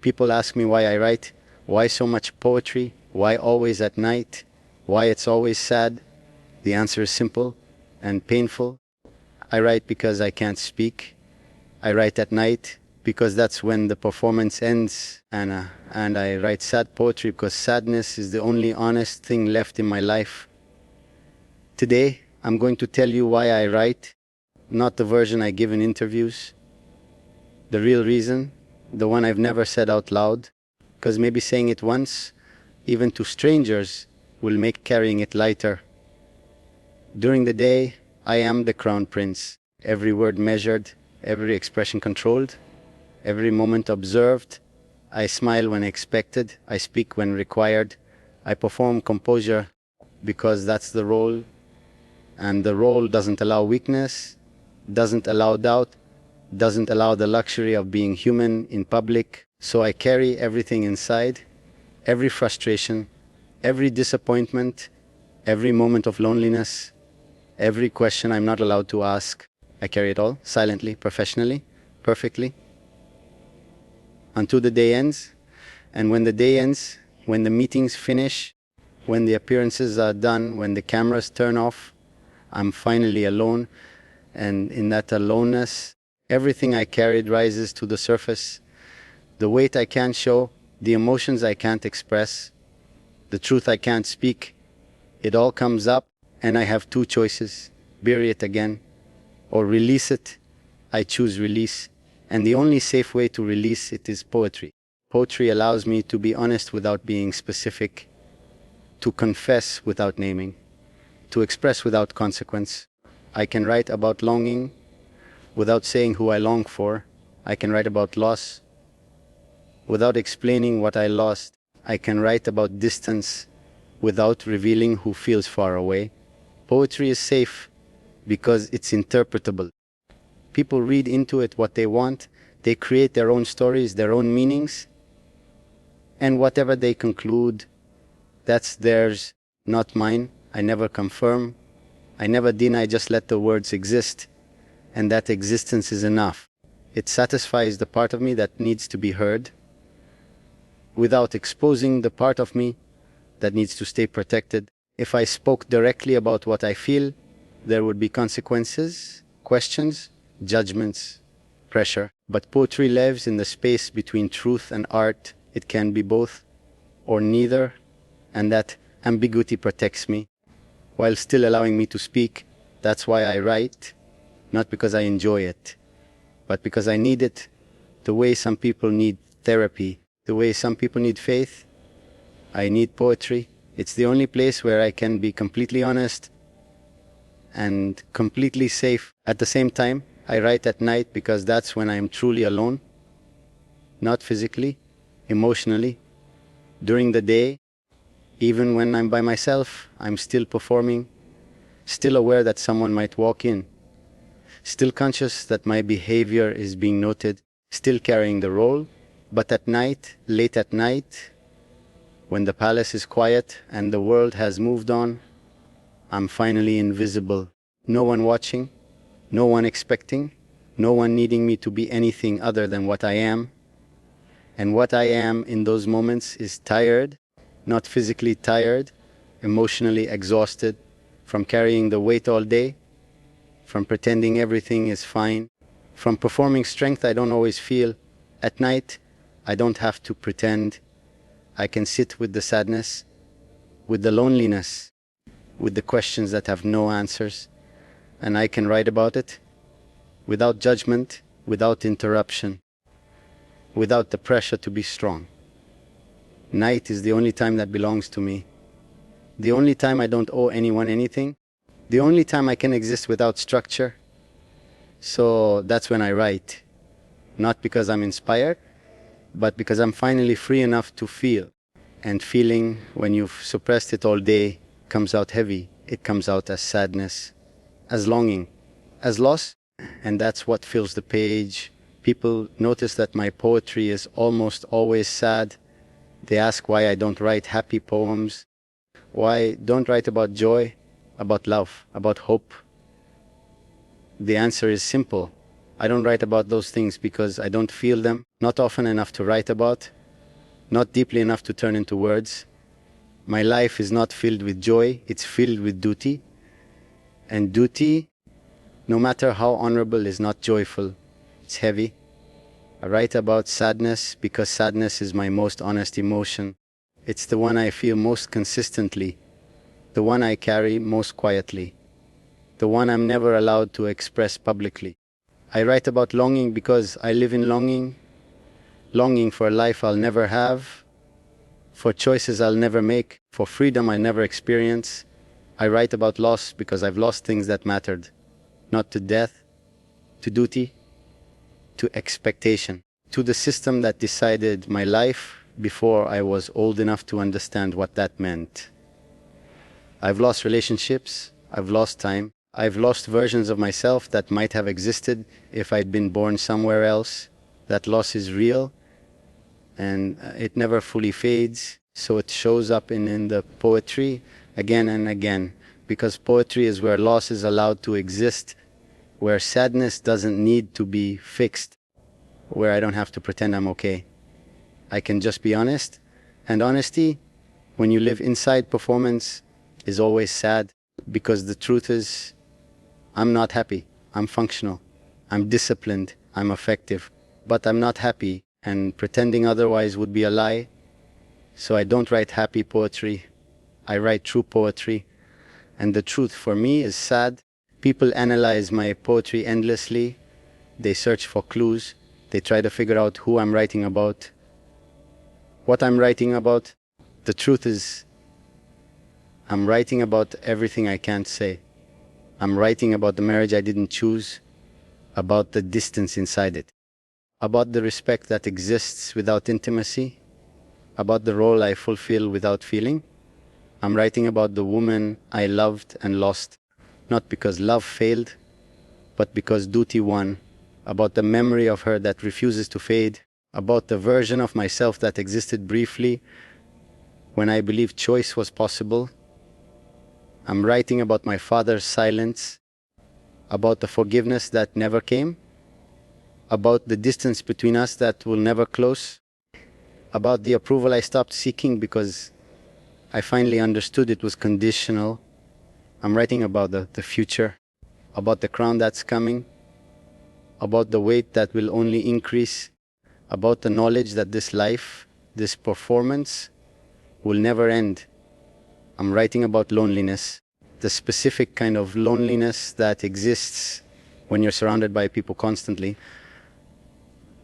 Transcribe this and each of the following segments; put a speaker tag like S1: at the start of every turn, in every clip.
S1: People ask me why I write, why so much poetry, why always at night, why it's always sad. The answer is simple and painful. I write because I can't speak. I write at night because that's when the performance ends, and I write sad poetry because sadness is the only honest thing left in my life. Today, I'm going to tell you why I write, not the version I give in interviews. The real reason, the one I've never said out loud, because maybe saying it once, even to strangers, will make carrying it lighter. During the day, I am the crown prince, every word measured, every expression controlled, every moment observed. I smile when expected, I speak when required, I perform composure because that's the role, and the role doesn't allow weakness, doesn't allow doubt, doesn't allow the luxury of being human in public. So I carry everything inside, every frustration, every disappointment, every moment of loneliness, every question I'm not allowed to ask. I carry it all, silently, professionally, perfectly, until the day ends. And when the day ends, when the meetings finish, when the appearances are done, when the cameras turn off, I'm finally alone. And in that aloneness, everything I carried rises to the surface. The weight I can't show, the emotions I can't express, the truth I can't speak, it all comes up, and I have two choices: bury it again or release it. I choose release, and the only safe way to release it is poetry. Poetry allows me to be honest without being specific, to confess without naming, to express without consequence. I can write about longing without saying who I long for. I can write about loss without explaining what I lost. I can write about distance without revealing who feels far away. Poetry is safe because it's interpretable. People read into it what they want. They create their own stories, their own meanings, and whatever they conclude, that's theirs, not mine. I never confirm, I never deny, just let the words exist, and that existence is enough. It satisfies the part of me that needs to be heard, without exposing the part of me that needs to stay protected. If I spoke directly about what I feel, there would be consequences, questions, judgments, pressure. But poetry lives in the space between truth and art. It can be both or neither, and that ambiguity protects me while still allowing me to speak. That's why I write, not because I enjoy it, but because I need it, the way some people need therapy, the way some people need faith. I need poetry. It's the only place where I can be completely honest and completely safe. At the same time, I write at night because that's when I am truly alone, not physically, emotionally. During the day, even when I'm by myself, I'm still performing, still aware that someone might walk in, still conscious that my behavior is being noted, still carrying the role. But at night, late at night, when the palace is quiet and the world has moved on, I'm finally invisible. No one watching, no one expecting, no one needing me to be anything other than what I am. And what I am in those moments is tired, not physically tired, emotionally exhausted, from carrying the weight all day, from pretending everything is fine, from performing strength I don't always feel. At night, I don't have to pretend. I can sit with the sadness, with the loneliness, with the questions that have no answers, and I can write about it without judgment, without interruption, without the pressure to be strong. Night is the only time that belongs to me, the only time I don't owe anyone anything, the only time I can exist without structure. So that's when I write, not because I'm inspired, but because I'm finally free enough to feel. And feeling, when you've suppressed it all day, comes out heavy. It comes out as sadness, as longing, as loss. And that's what fills the page. People notice that my poetry is almost always sad. They ask why I don't write happy poems, why don't write about joy, about love, about hope. The answer is simple. I don't write about those things because I don't feel them, not often enough to write about, not deeply enough to turn into words. My life is not filled with joy, it's filled with duty. And duty, no matter how honorable, is not joyful, it's heavy. I write about sadness because sadness is my most honest emotion. It's the one I feel most consistently, the one I carry most quietly, the one I'm never allowed to express publicly. I write about longing because I live in longing, longing for a life I'll never have, for choices I'll never make, for freedom I never experience. I write about loss because I've lost things that mattered, not to death, to duty, to expectation, to the system that decided my life before I was old enough to understand what that meant. I've lost relationships, I've lost time, I've lost versions of myself that might have existed if I'd been born somewhere else. That loss is real, and it never fully fades, so it shows up in the poetry again and again, because poetry is where loss is allowed to exist, where sadness doesn't need to be fixed, where I don't have to pretend I'm okay. I can just be honest, and honesty, when you live inside performance, is always sad, because the truth is, I'm not happy, I'm functional, I'm disciplined, I'm effective, but I'm not happy, and pretending otherwise would be a lie. So I don't write happy poetry, I write true poetry, and the truth for me is sad. People analyze my poetry endlessly, they search for clues, they try to figure out who I'm writing about, what I'm writing about. The truth is, I'm writing about everything I can't say. I'm writing about the marriage I didn't choose, about the distance inside it, about the respect that exists without intimacy, about the role I fulfill without feeling. I'm writing about the woman I loved and lost, not because love failed, but because duty won, about the memory of her that refuses to fade, about the version of myself that existed briefly when I believed choice was possible. I'm writing about my father's silence, about the forgiveness that never came, about the distance between us that will never close, about the approval I stopped seeking because I finally understood it was conditional. I'm writing about the future, about the crown that's coming, about the weight that will only increase, about the knowledge that this life, this performance, will never end. I'm writing about loneliness, the specific kind of loneliness that exists when you're surrounded by people constantly,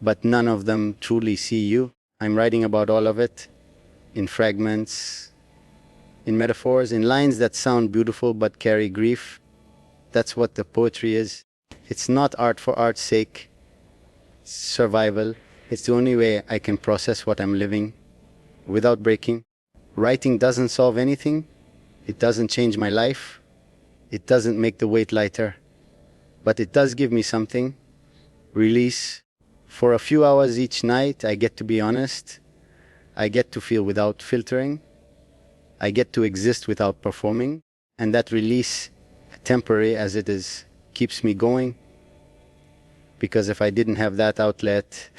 S1: but none of them truly see you. I'm writing about all of it in fragments, in metaphors, in lines that sound beautiful but carry grief. That's what the poetry is. It's not art for art's sake, it's survival. It's the only way I can process what I'm living without breaking. Writing doesn't solve anything. It doesn't change my life. It doesn't make the weight lighter. But it does give me something. Release. For a few hours each night, I get to be honest. I get to feel without filtering. I get to exist without performing. And that release, temporary as it is, keeps me going. Because if I didn't have that outlet,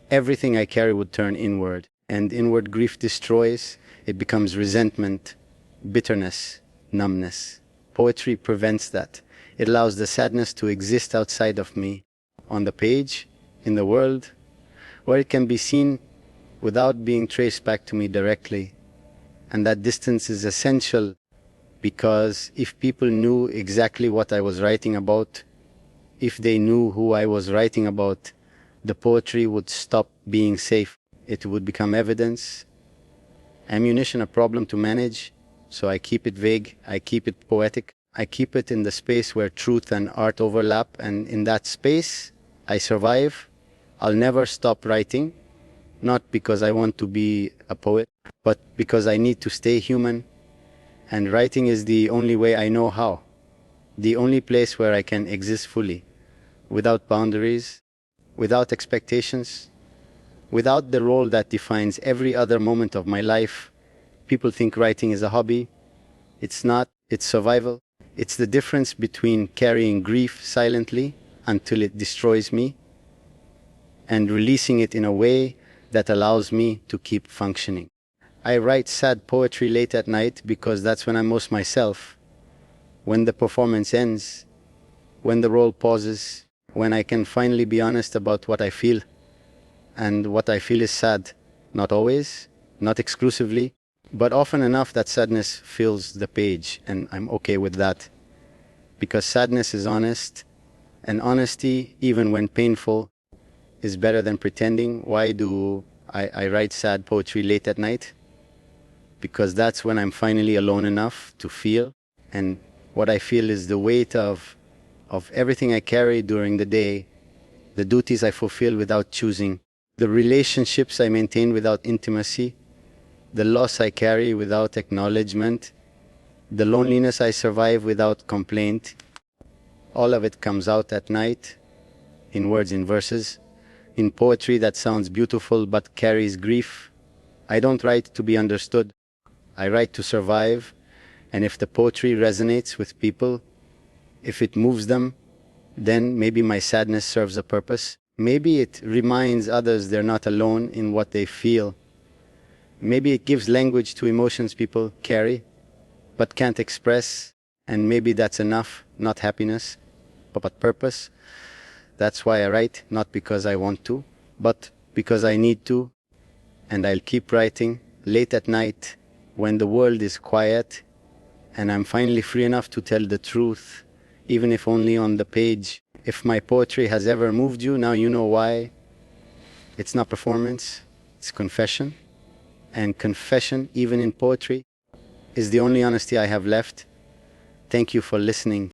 S1: everything I carry would turn inward. And inward grief destroys. It becomes resentment, bitterness, numbness. Poetry prevents that. It allows the sadness to exist outside of me, on the page, in the world, where it can be seen without being traced back to me directly. And that distance is essential, because if people knew exactly what I was writing about, if they knew who I was writing about, the poetry would stop being safe. It would become evidence, ammunition, a problem to manage. So I keep it vague, I keep it poetic, I keep it in the space where truth and art overlap, and in that space I survive. I'll never stop writing, not because I want to be a poet, but because I need to stay human, and writing is the only way I know how, the only place where I can exist fully, without boundaries, without expectations, without the role that defines every other moment of my life. People think writing is a hobby. It's not. It's survival. It's the difference between carrying grief silently until it destroys me, and releasing it in a way that allows me to keep functioning. I write sad poetry late at night because that's when I'm most myself. When the performance ends, when the role pauses, when I can finally be honest about what I feel. And what I feel is sad. Not always, not exclusively, but often enough that sadness fills the page, and I'm okay with that. Because sadness is honest, and honesty, even when painful, is better than pretending. Why do I write sad poetry late at night? Because that's when I'm finally alone enough to feel, and what I feel is the weight of everything I carry during the day, the duties I fulfill without choosing, the relationships I maintain without intimacy, the loss I carry without acknowledgement, the loneliness I survive without complaint. All of it comes out at night, in words, in verses, in poetry that sounds beautiful but carries grief. I don't write to be understood. I write to survive, and if the poetry resonates with people, if it moves them, then maybe my sadness serves a purpose. Maybe it reminds others they're not alone in what they feel. Maybe it gives language to emotions people carry but can't express, and maybe that's enough, not happiness, but purpose. That's why I write, not because I want to, but because I need to, and I'll keep writing late at night when the world is quiet and I'm finally free enough to tell the truth, even if only on the page. If my poetry has ever moved you, now you know why. It's not performance, it's confession. And confession, even in poetry, is the only honesty I have left. Thank you for listening.